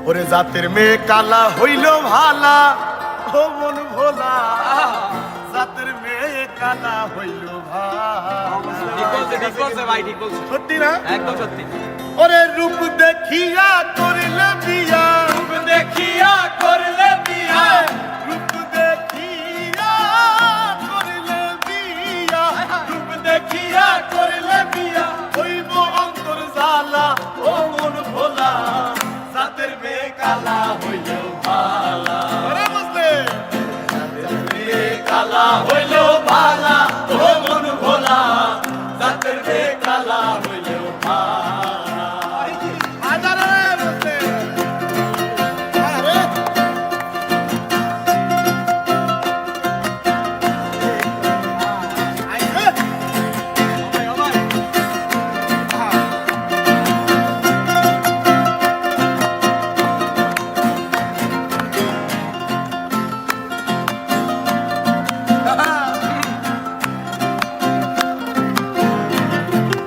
ওরে জাতের মেয়ে কালা হইল ভালা, ও মন ভোলা, জাতের মেয়ে কালা হইল ভালা। ঠিক বলছে ভাই, ঠিক বলছে, সত্যি না? একদম সত্যি। ওরে রূপ দেখিয়া করলে বিয়া, রূপ দেখিয়া করলে বিয়া, রূপ দেখিয়া করলে বিয়া, রূপ দেখিয়া করলে বিয়া, হইব অন্তর জ্বালা, ও মন ভোলা, জাতের মেয়ে কালা হইল ভালা। আরে বুঝলে? জাতের মেয়ে কালা হইল ভালা, ও মন ভোলা, জাতের মেয়ে কালা হইল ভালা। হাজারে বুঝলে? আরে আইছে?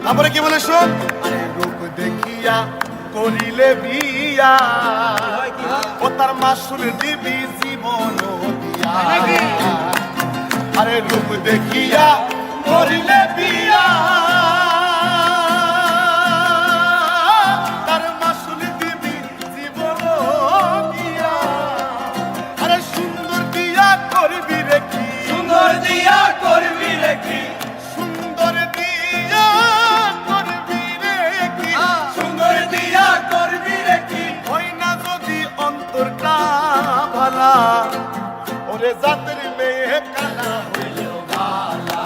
তারপরে কি বলে শোন, আরে রূপ দেখিয়া করিলে বিয়া, ও তার মাসুল দিবি জীবন দিয়া। আরে রূপ দেখিয়া করিলে বিয়া, তার মাসুল দিবি জীবন দিয়া। আরে সুন্দর দিয়া করবি রে কি, সুন্দর দিয়া করবি রেখি, সুন্দর দিয়া করবি রে কি, সুন্দর দিয়া করবি রেখি, হয় না যদি অন্তরটা ভালা, ওরে জাতের মেয়ে কালা হইল ভালা।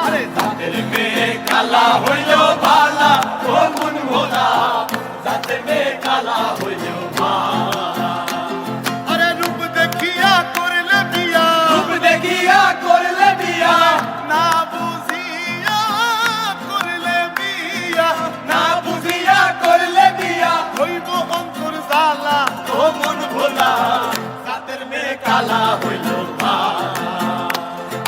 আরে জাতের জাতের মেয়ে কালা হইল ভালা, ও মন ভোলা, জাতের মেয়ে কালা হইল ভালা। আরে রূপ দেখিয়া করলে বিয়া, রূপ দেখিয়া করলে বিয়া, না বুঝিয়া করলে বিয়া, না বুঝিয়া করলে বিয়া, হইব অন্তর জ্বালা, ও মন ভোলা, জাতের মেয়ে কালা হইল ভালা।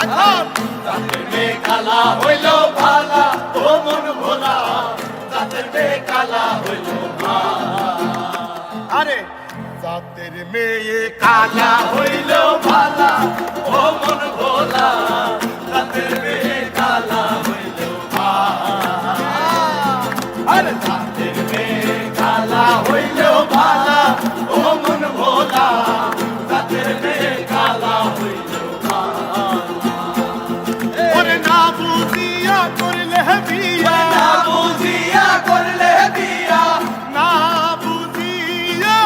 এখন জাতের মেয়ে কালা হইল ভালা, ও মন ভোলা, জাতের মেয়ে কালা হইল ভালা। আরে জাতের মেয়ে কালা হইল ভালা, ও মন ভোলা, জাতের মেয়ে কালা হইল ভালা। আরে জাতের মেয়ে কালা হইল ভালা, ও মন ভোলা, জাতের মেয়ে কালা হইল ভালা। ওরে না বুঝিয়া করলে বিয়া, না বুঝিয়া করলে বিয়া, না বুঝিয়া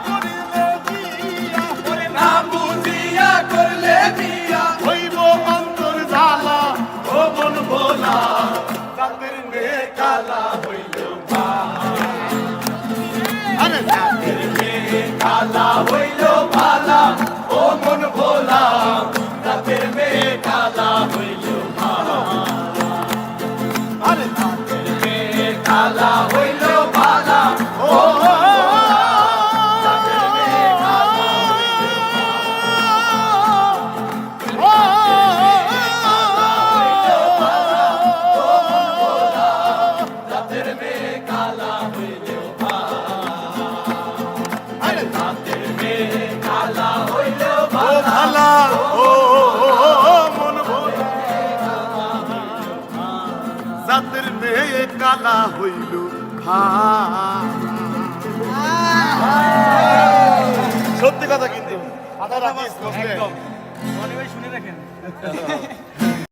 করলে বিয়া, ওরে না বুঝিয়া করলে বিয়া, হইব অন্তর জ্বালা, ও মন ভোলা, জাতের মেয়ে কালা হইল ভালা। আরে জাতের মেয়ে কালা হইল ভালা, ও মন ভোলা, জাতের মেয়ে কালা হইল ভালা। আরে জাতের মেয়ে কালা হইল ভালা, ও জাতের মেয়ে কালা জাতের মেয়ে কালা হইল ভালা। আরে জাতের মেয়ে কালা হইল ও ভালা, ভালা, ও মন ভোলা, জাতের মেয়ে কালা হইল সত্যি কথা কিন্তু একদম। মনে ভাই শুনে রাখেন।